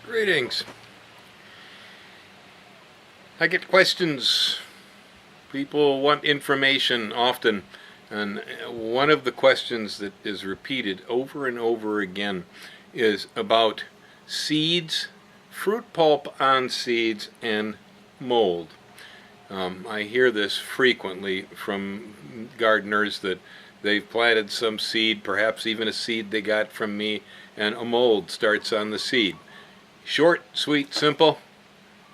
Greetings. I get questions. People want information often, and one of the questions that is repeated over and over again is about seeds, fruit pulp on seeds, and mold. I hear this frequently from gardeners that they've planted some seed, perhaps even a seed they got from me, and a mold starts on the seed. Short, sweet, simple,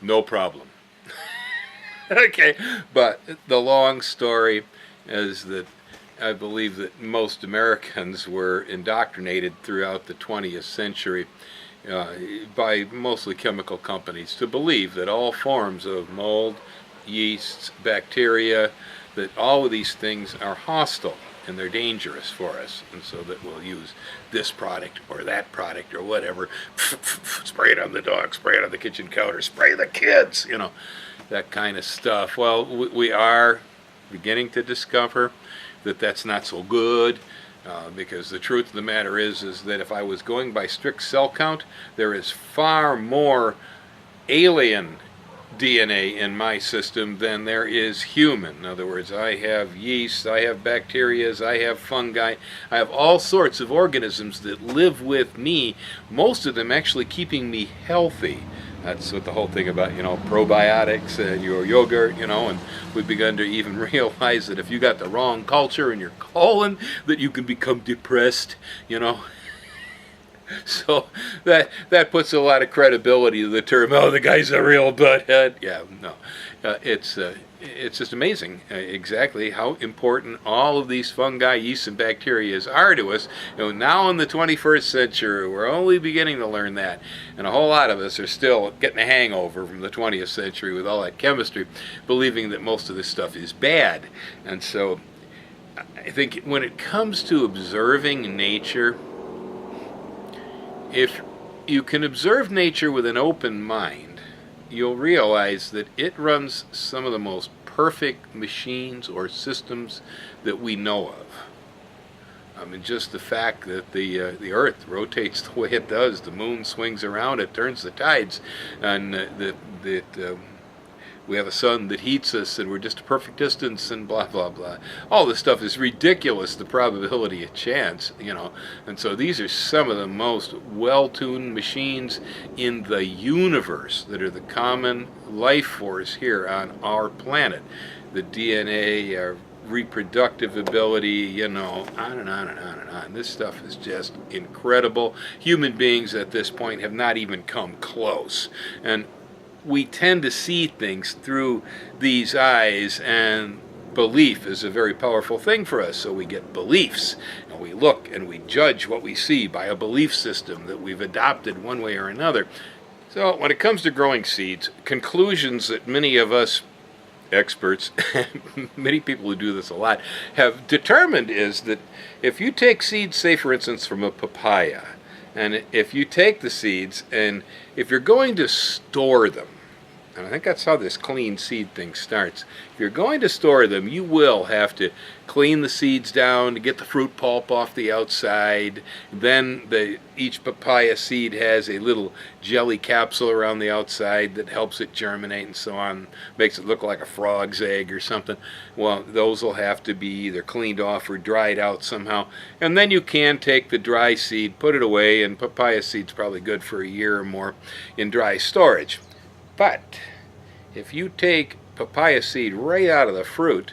no problem. Okay, but the long story is that I believe that most Americans were indoctrinated throughout the 20th century by mostly chemical companies to believe that all forms of mold, yeasts, bacteria, that all of these things are hostile and they're dangerous for us, and so that we'll use this product or that product or whatever. Spray it on the dog, spray it on the kitchen counter, spray the kids, that kind of stuff. Well, we are beginning to discover that that's not so good, because the truth of the matter is that if I was going by strict cell count, there is far more alien DNA in my system than there is human. In other words, I have yeast, I have bacteria, I have fungi, I have all sorts of organisms that live with me, most of them actually keeping me healthy. That's what the whole thing about, probiotics and your yogurt, and we've begun to even realize that if you got the wrong culture in your colon, that you can become depressed, So that puts a lot of credibility to the term, oh, the guy's a real butthead. Yeah, no. It's just amazing exactly how important all of these fungi, yeasts, and bacteria are to us. Now in the 21st century, we're only beginning to learn that. And a whole lot of us are still getting a hangover from the 20th century with all that chemistry, believing that most of this stuff is bad. And so I think when it comes to observing nature, if you can observe nature with an open mind, you'll realize that it runs some of the most perfect machines or systems that we know of. I mean, just the fact that the Earth rotates the way it does, the moon swings around, it turns the tides, and that we have a sun that heats us, and we're just a perfect distance, and blah, blah, blah. All this stuff is ridiculous, the probability of chance, And so these are some of the most well-tuned machines in the universe that are the common life force here on our planet. The DNA, our reproductive ability, on and on and on and on. This stuff is just incredible. Human beings at this point have not even come close. And we tend to see things through these eyes, and belief is a very powerful thing for us. So we get beliefs, and we look and we judge what we see by a belief system that we've adopted one way or another. So when it comes to growing seeds, conclusions that many of us experts, many people who do this a lot, have determined is that if you take seeds, say for instance from a papaya, and if you take the seeds and if you're going to store them, and I think that's how this clean seed thing starts. If you're going to store them, you will have to clean the seeds down to get the fruit pulp off the outside. Then each papaya seed has a little jelly capsule around the outside that helps it germinate and so on. Makes it look like a frog's egg or something. Well, those will have to be either cleaned off or dried out somehow. And then you can take the dry seed, put it away, and papaya seed's probably good for a year or more in dry storage. But if you take papaya seed right out of the fruit,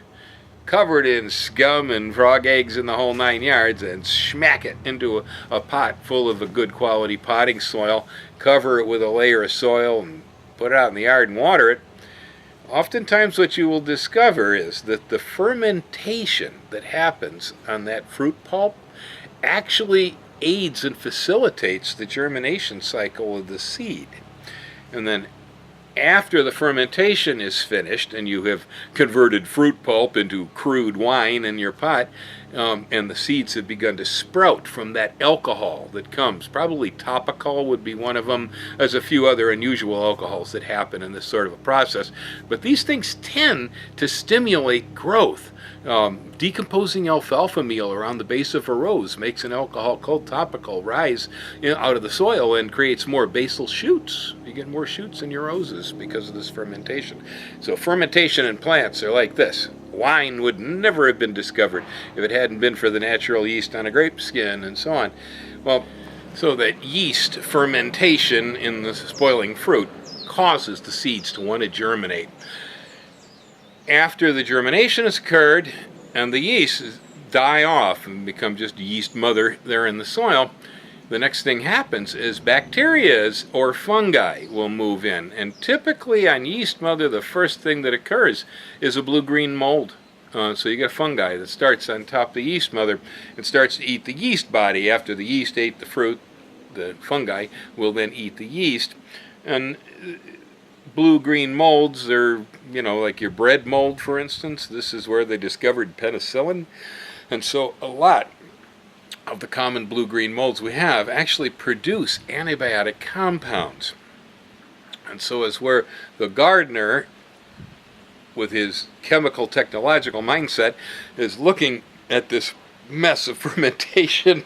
cover it in scum and frog eggs and the whole 9 yards, and smack it into a pot full of a good quality potting soil, cover it with a layer of soil and put it out in the yard and water it, oftentimes what you will discover is that the fermentation that happens on that fruit pulp actually aids and facilitates the germination cycle of the seed. And then after the fermentation is finished and you have converted fruit pulp into crude wine in your pot, and the seeds have begun to sprout from that alcohol that comes. Probably topical would be one of them. There's a few other unusual alcohols that happen in this sort of a process. But these things tend to stimulate growth. Decomposing alfalfa meal around the base of a rose makes an alcohol called topical rise out of the soil and creates more basal shoots. You get more shoots in your roses because of this fermentation. So fermentation in plants are like this. Wine would never have been discovered if it hadn't been for the natural yeast on a grape skin and so on. Well, so that yeast fermentation in the spoiling fruit causes the seeds to want to germinate. After the germination has occurred and the yeast die off and become just yeast mother there in the soil, the next thing happens is bacteria or fungi will move in. And typically on yeast mother, the first thing that occurs is a blue-green mold. So you get a fungi that starts on top of the yeast mother and starts to eat the yeast body. After the yeast ate the fruit, the fungi will then eat the yeast. And blue-green molds are, like your bread mold, for instance. This is where they discovered penicillin. And so a lot of the common blue-green molds we have actually produce antibiotic compounds. And so is where the gardener, with his chemical technological mindset, is looking at this mess of fermentation,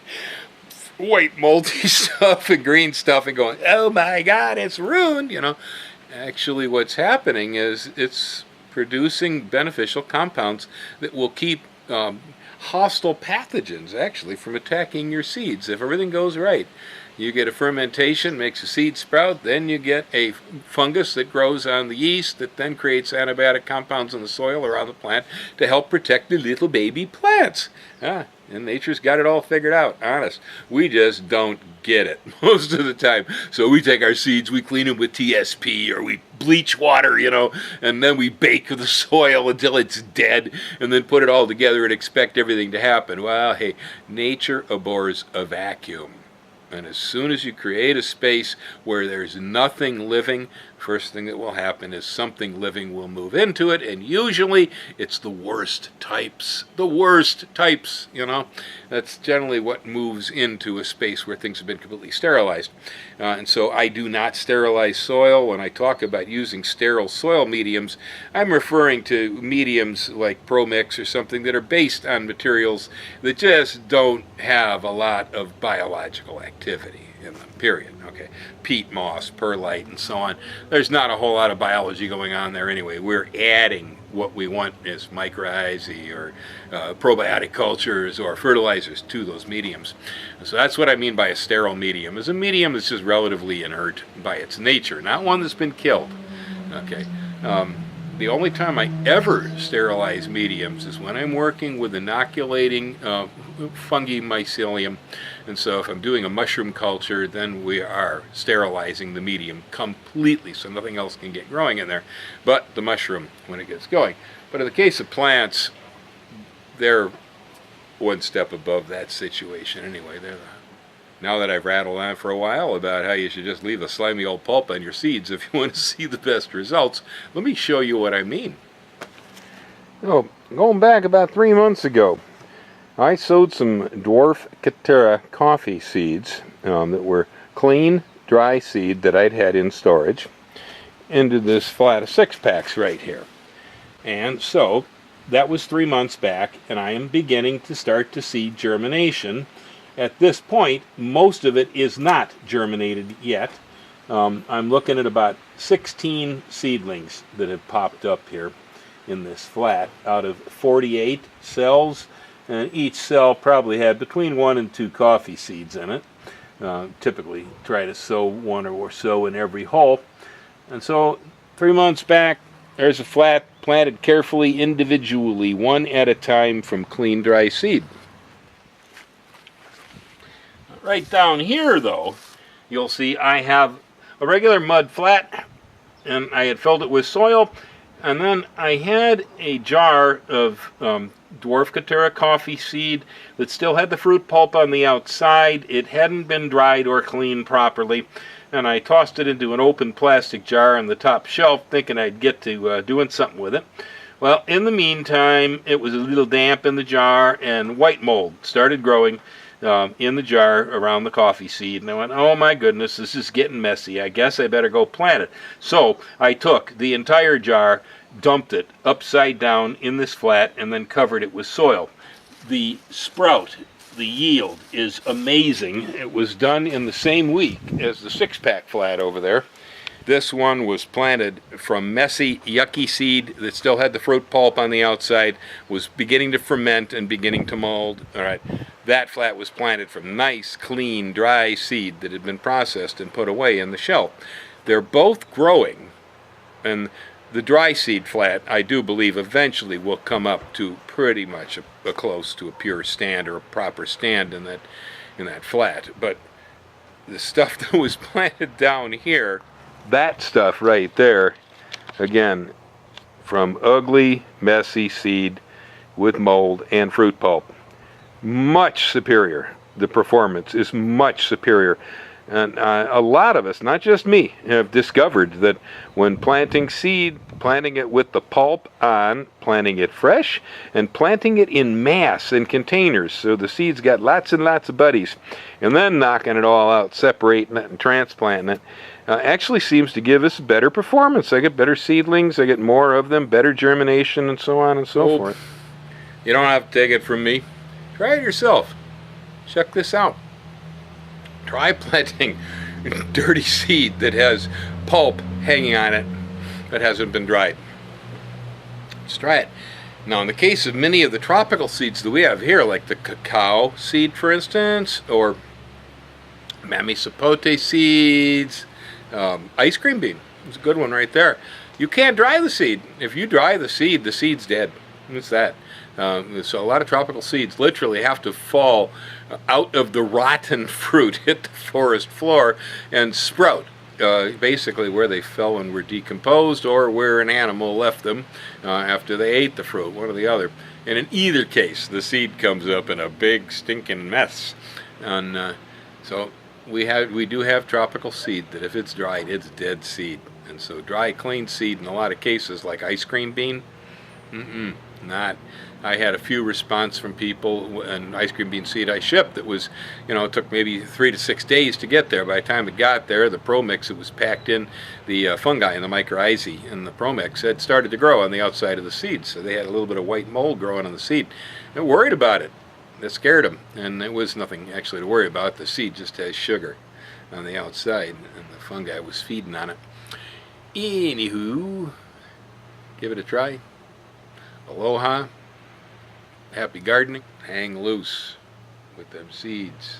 white moldy stuff and green stuff, and going, oh my God, it's ruined, Actually, what's happening is it's producing beneficial compounds that will keep hostile pathogens actually from attacking your seeds. If everything goes right, you get a fermentation, makes a seed sprout, then you get a fungus that grows on the yeast that then creates antibiotic compounds in the soil or on the plant to help protect the little baby plants. And nature's got it all figured out, honest. We just don't get it most of the time. So we take our seeds, we clean them with TSP, or we bleach water, and then we bake the soil until it's dead, and then put it all together and expect everything to happen. Well, hey, nature abhors a vacuum. And as soon as you create a space where there's nothing living, first thing that will happen is something living will move into it, and usually it's the worst types. The worst types, That's generally what moves into a space where things have been completely sterilized. And so I do not sterilize soil. When I talk about using sterile soil mediums, I'm referring to mediums like ProMix or something that are based on materials that just don't have a lot of biological activity in them, period. Okay, peat moss, perlite, and so on. There's not a whole lot of biology going on there anyway. We're adding what we want as mycorrhizae or probiotic cultures or fertilizers to those mediums. So that's what I mean by a sterile medium. Is a medium that's just relatively inert by its nature, not one that's been killed. Okay. The only time I ever sterilize mediums is when I'm working with inoculating fungi mycelium. And so if I'm doing a mushroom culture, then we are sterilizing the medium completely so nothing else can get growing in there but the mushroom when it gets going. But in the case of plants, they're one step above that situation anyway. Now that I've rattled on for a while about how you should just leave a slimy old pulp on your seeds if you want to see the best results, let me show you what I mean. So, going back about 3 months ago, I sowed some dwarf Catera coffee seeds that were clean, dry seed that I'd had in storage into this flat of 6-packs right here. And so, that was 3 months back, and I am beginning to start to see germination. At this point, most of it is not germinated yet. I'm looking at about 16 seedlings that have popped up here in this flat out of 48 cells, and each cell probably had between 1 and 2 coffee seeds in it. Typically try to sow 1 or so in every hole. And so 3 months back, there's a flat planted carefully individually, one at a time from clean dry seed. Right down here, though, you'll see I have a regular mud flat, and I had filled it with soil, and then I had a jar of dwarf Catera coffee seed that still had the fruit pulp on the outside. It hadn't been dried or cleaned properly, and I tossed it into an open plastic jar on the top shelf, thinking I'd get to doing something with it. Well, in the meantime, it was a little damp in the jar, and white mold started growing in the jar around the coffee seed. And I went, oh my goodness, this is getting messy. I guess I better go plant it. So I took the entire jar, dumped it upside down in this flat, and then covered it with soil. The sprout, the yield is amazing. It was done in the same week as the 6-pack flat over there. This one was planted from messy, yucky seed that still had the fruit pulp on the outside, was beginning to ferment and beginning to mold. All right, that flat was planted from nice, clean, dry seed that had been processed and put away in the shelf. They're both growing, and the dry seed flat, I do believe, eventually will come up to pretty much a close to a pure stand or a proper stand in that flat. But the stuff that was planted down here, that stuff right there, again, from ugly, messy seed with mold and fruit pulp, much superior. The performance is much superior. And a lot of us, not just me, have discovered that when planting seed, planting it with the pulp on, planting it fresh, and planting it in mass in containers, so the seed's got lots and lots of buddies, and then knocking it all out, separating it and transplanting it, actually seems to give us better performance. I get better seedlings, I get more of them, better germination, and so on and so forth. You don't have to take it from me. Try it yourself. Check this out. Try planting dirty seed that has pulp hanging on it that hasn't been dried. Just try it. Now, in the case of many of the tropical seeds that we have here, like the cacao seed, for instance, or mamey sapote seeds, ice cream bean is a good one right there. You can't dry the seed. If you dry the seed's dead. It's that. So a lot of tropical seeds literally have to fall out of the rotten fruit, hit the forest floor, and sprout. Basically where they fell and were decomposed, or where an animal left them after they ate the fruit, one or the other. And in either case, the seed comes up in a big stinking mess. And so we do have tropical seed that if it's dried, it's dead seed. And so dry, clean seed in a lot of cases, like ice cream bean, not. I had a few response from people, an ice cream bean seed I shipped that was, it took maybe 3 to 6 days to get there. By the time it got there, the Pro-Mix, it was packed in, the fungi and the mycorrhizae in the Pro-Mix had started to grow on the outside of the seed. So they had a little bit of white mold growing on the seed. They're worried about it. That scared them. And it was nothing actually to worry about. The seed just has sugar on the outside, and the fungi was feeding on it. Anywho, give it a try. Aloha. Happy gardening. Hang loose with them seeds.